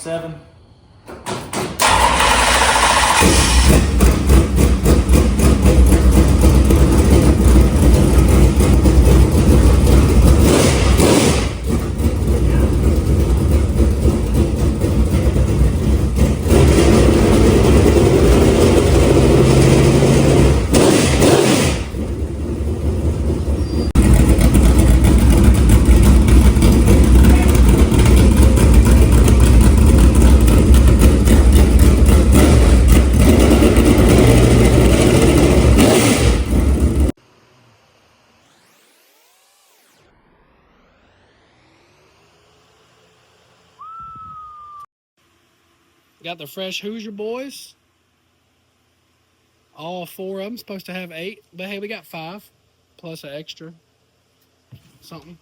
7. Got the fresh Hoosier boys. All 4 of them. Supposed to have 8. But hey, we got 5. Plus an extra something.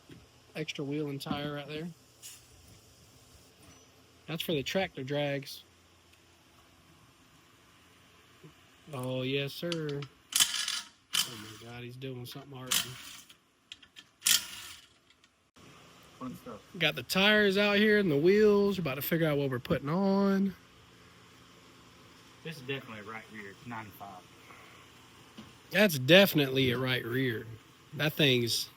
Extra wheel and tire right there. That's for the tractor drags. Oh, yes, sir. Oh, my God. He's doing something already. Got the tires out here and the wheels. We're about to figure out what we're putting on. This is definitely a right rear, 95. That's definitely a right rear. That thing's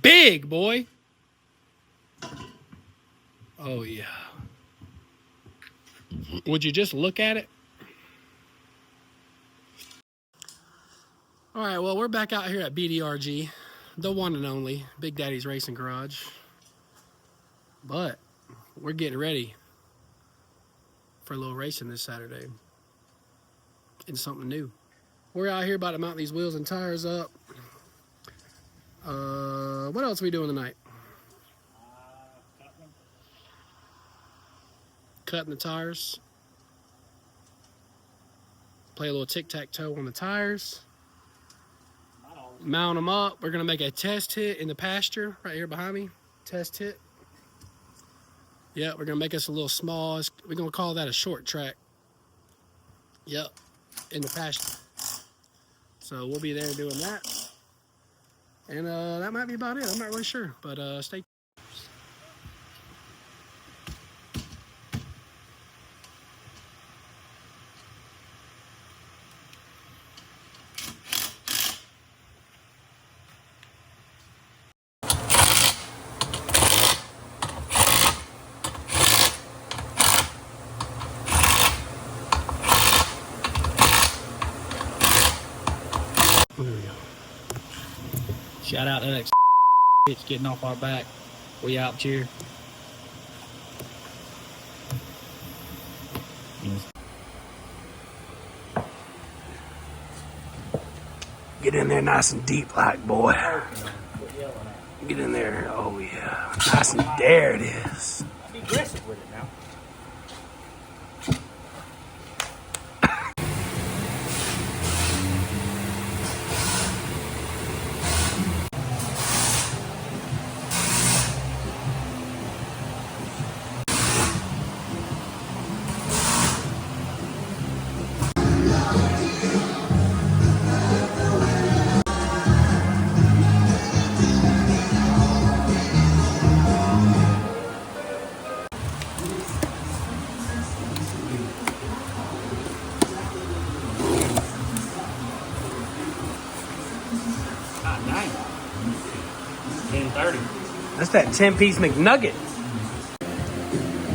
big, boy. Oh, yeah. Would you just look at it? All right, well, we're back out here at BDRG, the one and only Big Daddy's Racing Garage. But we're getting ready for a little racing this Saturday. And something new. We're out here about to mount these wheels and tires up. What else are we doing tonight? Cutting the tires. Play a little tic-tac-toe on the tires. Mount them up. We're going to make a test hit in the pasture right here behind me. Test hit. Yeah, we're going to make us a little small. We're going to call that a short track. Yep, in the pasture. So we'll be there doing that. And that might be about it. I'm not really sure, but stay tuned. There we go. Shout out to that bitch getting off our back. We out here. Get in there nice and deep like, boy. Get in there. Oh, yeah. Nice and there it is. Be aggressive with it now. God dang. 10:30. That's that 10-piece McNugget.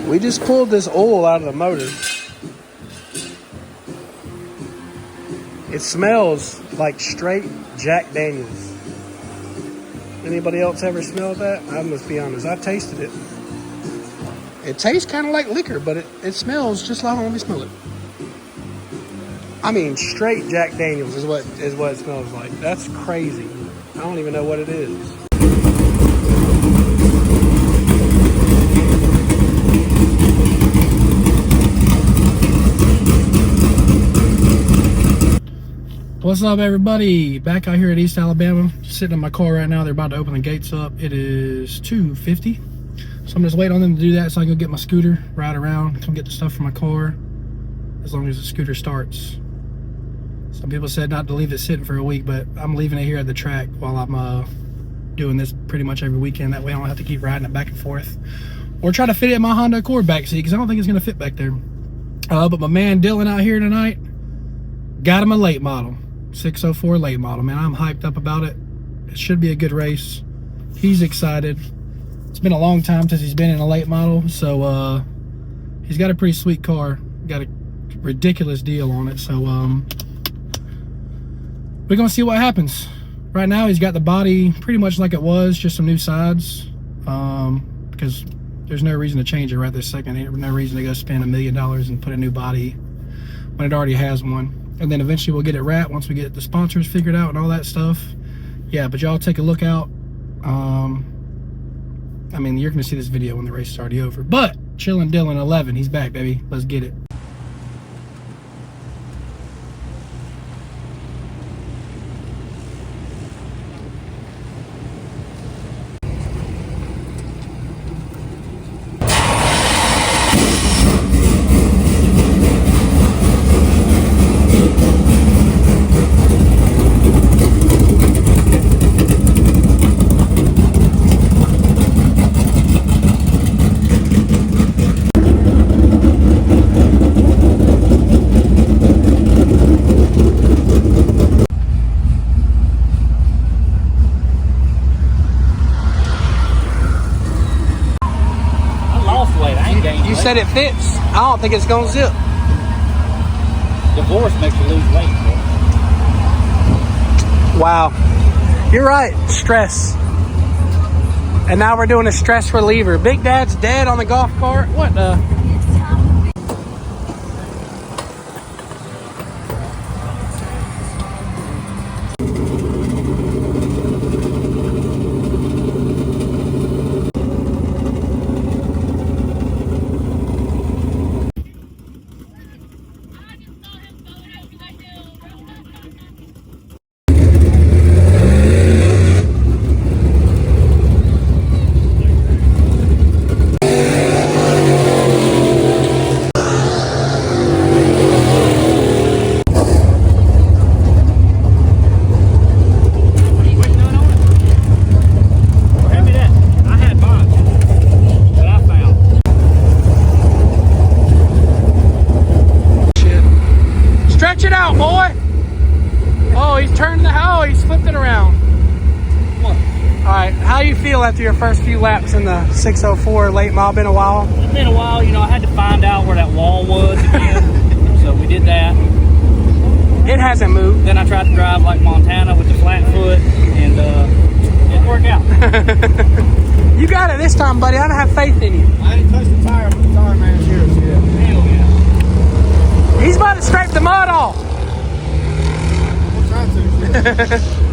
We just pulled this oil out of the motor. It smells like straight Jack Daniels. Anybody else ever smelled that? I must be honest. I tasted it. It tastes kind of like liquor, but it smells just like when we smell it. I mean, straight Jack Daniels is what it smells like. That's crazy. I don't even know what it is. What's up, everybody? Back out here at East Alabama. Sitting in my car right now. They're about to open the gates up. It is 2:50. So I'm just waiting on them to do that so I can go get my scooter, ride around, come get the stuff from my car, as long as the scooter starts. Some people said not to leave it sitting for a week, but I'm leaving it here at the track while I'm doing this pretty much every weekend. That way I don't have to keep riding it back and forth or try to fit it in my Honda Accord back seat because I don't think it's going to fit back there. But my man Dylan out here tonight got him a late model, 604 late model. Man, I'm hyped up about it. It should be a good race. He's excited. It's been a long time since he's been in a late model, so he's got a pretty sweet car. Got a ridiculous deal on it, so we're gonna see what happens. Right now he's got the body pretty much like it was, just some new sides, because there's no reason to change it right this second. Ain't no reason to go spend $1 million and put a new body when it already has one. And then eventually we'll get it wrapped once we get the sponsors figured out and all that stuff. Yeah, but y'all take a look out. I mean, you're gonna see this video when the race is already over. But Chillin Dylan 11, he's back, baby. Let's get it. You said it fits. I don't think it's gonna zip. Divorce makes you lose weight, bro. Wow. You're right. Stress. And now we're doing a stress reliever. Big Dad's dead on the golf cart. What the? Stretch it out, boy. Oh, he's turned he's flipped it around. All right, how you feel after your first few laps in the 604 late model? Been a while? It's been a while. You know, I had to find out where that wall was again. So we did that. It hasn't moved. Then I tried to drive like Montana with the flat foot, and it didn't work out. You got it this time, buddy. I don't have faith in you. I didn't touch the tire, but the tire man's here. Hell yeah. He's about to scrape the mud off. We'll try to.